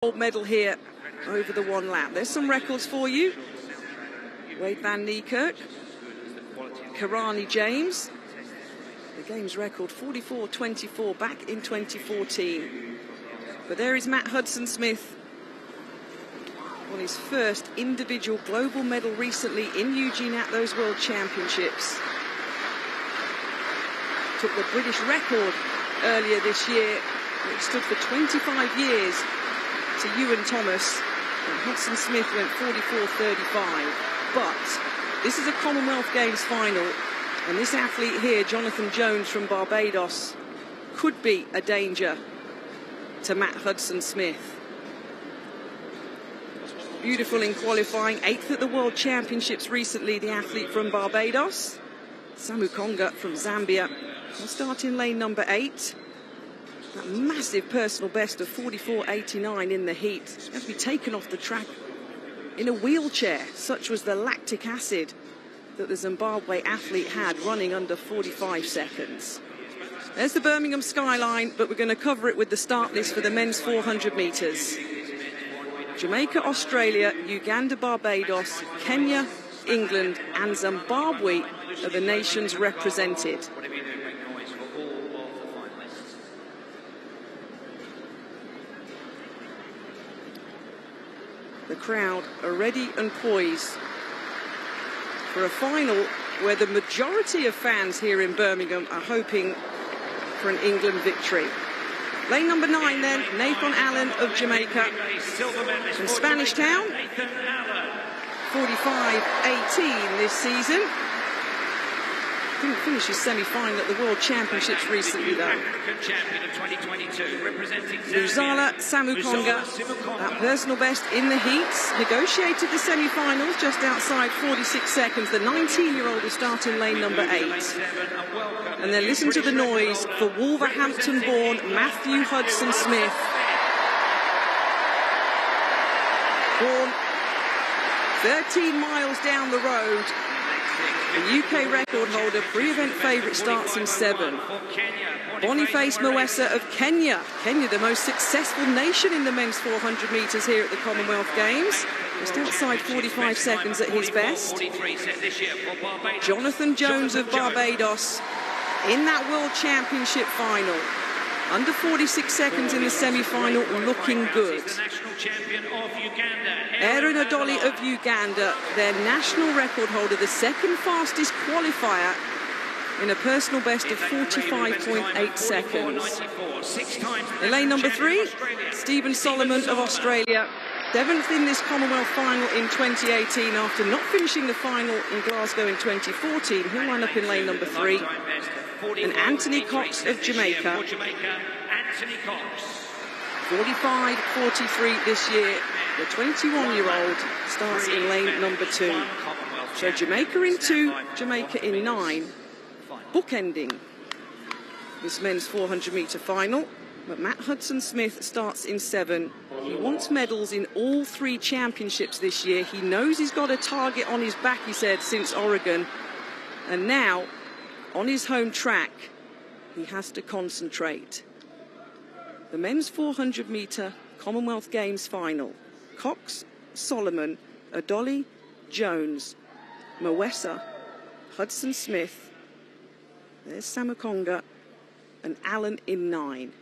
Gold medal here over the one lap. There's some records for you. Wade van Niekerk, Karani James. The game's record 44.24 back in 2014. But there is Matt Hudson-Smith on his first individual global medal recently in Eugene at those World Championships. Took the British record earlier this year, which stood for 25 years to Ewan Thomas, and Hudson-Smith went 44.35. But this is a Commonwealth Games final, and this athlete here, Jonathan Jones from Barbados, could be a danger to Matt Hudson-Smith. Beautiful in qualifying, 8th at the World Championships recently, the athlete from Barbados. SAMUKONGA from Zambia will start in lane number 8. That massive personal best of 44.89 in the heat. He had to be taken off the track in a wheelchair. Such was the lactic acid that the Zimbabwe athlete had, running under 45 seconds. There's the Birmingham skyline, but we're going to cover it with the start list for the men's 400 metres. Jamaica, Australia, Uganda, Barbados, Kenya, England and Zimbabwe are the nations represented. The crowd are ready and poised for a final where the majority of fans here in Birmingham are hoping for an England victory. Lane number 9 then, Nathan Allen of Jamaica from Spanish Town. 45.18 this season. Didn't finish his semi-final at the World Championships recently though. Muzala, SAMUKONGA, that personal best in the heats. Negotiated the semi-finals just outside 46 seconds. The 19-year-old will start in lane number 8. And then listen to the noise for Wolverhampton-born Matthew Hudson-Smith. Born 13 miles down the road. The UK record holder, pre-event favourite, starts in 7. Boniface Mwesa of Kenya. Kenya, the most successful nation in the men's 400 metres here at the Commonwealth Games. Just outside 45 seconds at his best. Jonathan Jones of Barbados in that World Championship final. Under 46 seconds in the semi-final, looking good. Aaron Odoli of Uganda, their national record holder, the second fastest qualifier in a personal best of 45.8 seconds. In lane number 3, Stephen Solomon of Australia, 7th in this Commonwealth final in 2018 after not finishing the final in Glasgow in 2014. He'll line up in lane number 3. And Anthony Cox of Jamaica, 45.43 this year. The 21-year-old starts in lane number 2. So Jamaica in 2, Jamaica in 9, bookending this men's 400-metre final. But Matt Hudson-Smith starts in 7. He wants medals in all 3 championships this year. He knows he's got a target on his back, he said, since Oregon. And now, on his home track, he has to concentrate. The men's 400-metre Commonwealth Games final. Cox, Solomon, Odoli, Jones, Mwesa, Hudson-Smith, there's SAMUKONGA, and Allen in 9.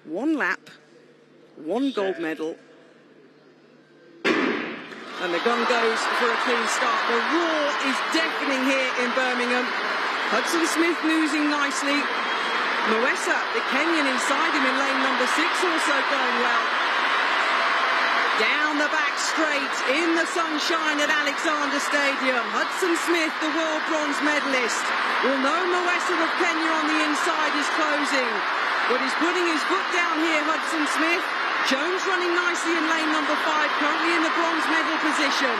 1 lap, 1 gold medal. And the gun goes for a clean start. The roar is deafening here in Birmingham. Hudson-Smith losing nicely. Mwesa, the Kenyan, inside him in lane number 6, also going well. Down the back straight, in the sunshine at Alexander Stadium. Hudson-Smith, the world bronze medalist. We'll know Mwesa of Kenya on the inside is closing. But he's putting his foot down here, Hudson-Smith. Jones running nicely in lane number 5, currently in the bronze medal position.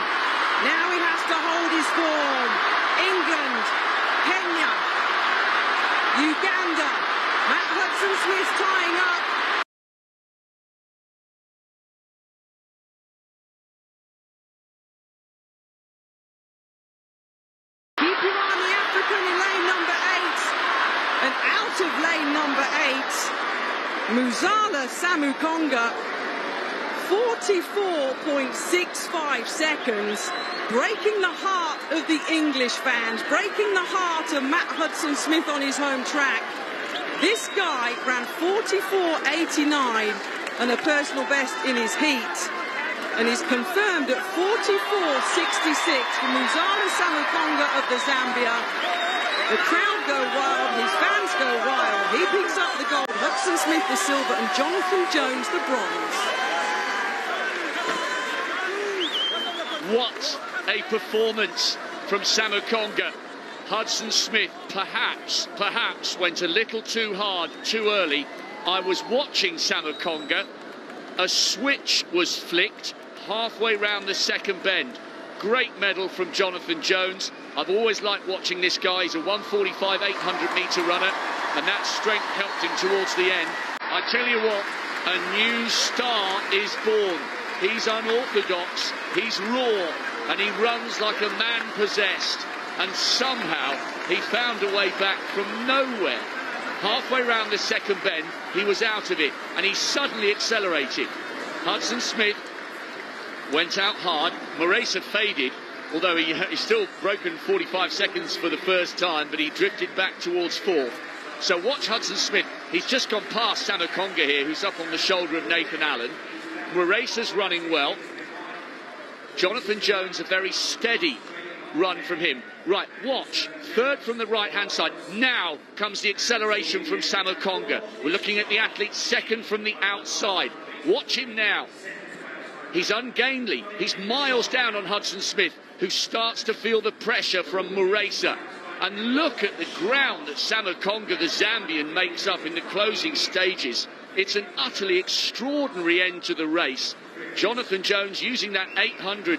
Now he has to hold his form. England, Kenya, Uganda. Matt Hudson-Smith tying up. Keep your eye on the African in lane number 8. And out of lane number 8, Muzala, SAMUKONGA 44.65 seconds, breaking the heart of the English fans, breaking the heart of Matt Hudson-Smith on his home track. This guy ran 44.89 and a personal best in his heat, and is confirmed at 44.66 for Muzala SAMUKONGA of the Zambia. The crowd go wild, his fans go wild. He picks up the gold, Hudson-Smith the silver, and Jonathan Jones the bronze. What a performance from SAMUKONGA. Hudson-Smith perhaps went a little too hard, too early. I was watching SAMUKONGA. A switch was flicked halfway round the second bend. Great medal from Jonathan Jones. I've always liked watching this guy. He's a 1:45 800-metre runner, and that strength helped him towards the end. I tell you what, a new star is born. He's unorthodox, he's raw, and he runs like a man possessed. And somehow he found a way back from nowhere. Halfway round the second bend, he was out of it, and he suddenly accelerated. Hudson-Smith went out hard. Muresa faded, although he's still broken 45 seconds for the first time, but he drifted back towards fourth. So watch Hudson-Smith. He's just gone past SAMUKONGA here, who's up on the shoulder of Nathan Allen. Muresa's running well. Jonathan Jones, a very steady run from him. Right, watch. Third from the right-hand side. Now comes the acceleration from SAMUKONGA. We're looking at the athlete second from the outside. Watch him now. He's ungainly. He's miles down on Hudson-Smith, who starts to feel the pressure from Muresa. And look at the ground that SAMUKONGA, the Zambian, makes up in the closing stages. It's an utterly extraordinary end to the race. Jonathan Jones using that 800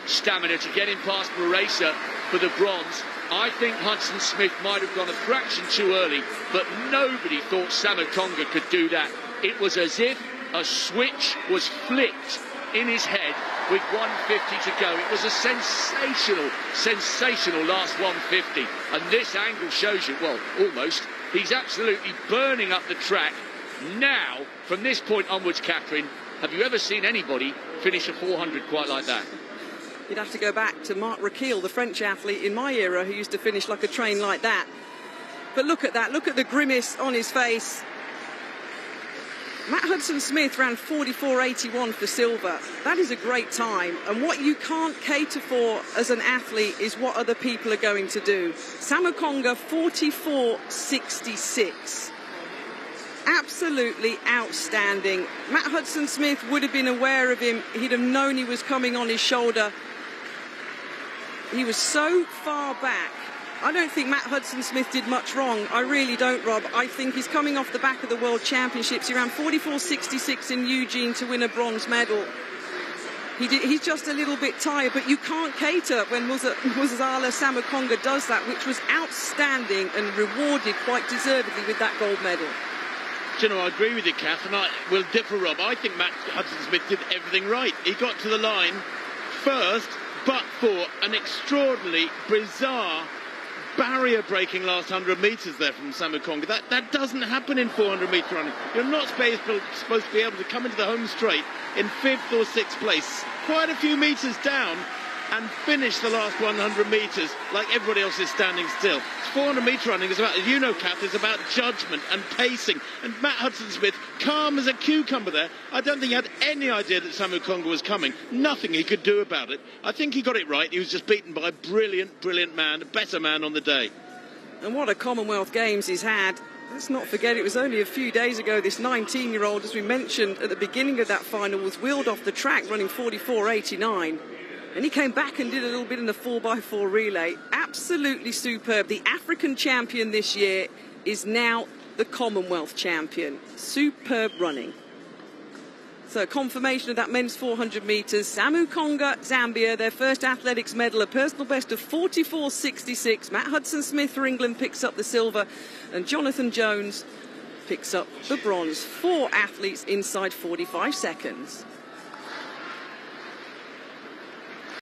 stamina to get him past Muresa for the bronze. I think Hudson-Smith might have gone a fraction too early, but nobody thought SAMUKONGA could do that. It was as if a switch was flicked in his head with 150 to go. It was a sensational last 150. And this angle shows you, well, almost, he's absolutely burning up the track. Now, from this point onwards, Catherine, have you ever seen anybody finish a 400 quite like that? You'd have to go back to Marc Raquil, the French athlete in my era, who used to finish like a train like that. But look at that, look at the grimace on his face. Matt Hudson-Smith ran 44.81 for silver. That is a great time. And what you can't cater for as an athlete is what other people are going to do. SAMUKONGA 44.66. Absolutely outstanding. Matt Hudson-Smith would have been aware of him. He'd have known he was coming on his shoulder. He was so far back. I don't think Matt Hudson-Smith did much wrong. I really don't, Rob. I think he's coming off the back of the World Championships. He ran 44.66 in Eugene to win a bronze medal. He's just a little bit tired, but you can't cater when Muzala SAMUKONGA does that, which was outstanding and rewarded quite deservedly with that gold medal. Do you know, I agree with you, Kath, and I will differ, Rob. I think Matt Hudson-Smith did everything right. He got to the line first, but for an extraordinarily bizarre barrier-breaking last 100 metres there from SAMUKONGA. That doesn't happen in 400-metre running. You're not supposed to be able to come into the home straight in 5th or 6th place, quite a few metres down, and finish the last 100 metres like everybody else is standing still. 400-metre running is about, as you know, Kath, is about judgment and pacing. And Matt Hudson-Smith, calm as a cucumber there. I don't think he had any idea that SAMUKONGA was coming. Nothing he could do about it. I think he got it right. He was just beaten by a brilliant man, a better man on the day. And what a Commonwealth Games he's had. Let's not forget, it was only a few days ago this 19-year-old, as we mentioned at the beginning of that final, was wheeled off the track running 44.89. And he came back and did a little bit in the 4x4 relay. Absolutely superb. The African champion this year is now the Commonwealth champion. Superb running. So confirmation of that men's 400 metres. SAMUKONGA, Zambia, their first athletics medal, a personal best of 44.66. Matt Hudson-Smith for England picks up the silver, and Jonathan Jones picks up the bronze. 4 athletes inside 45 seconds.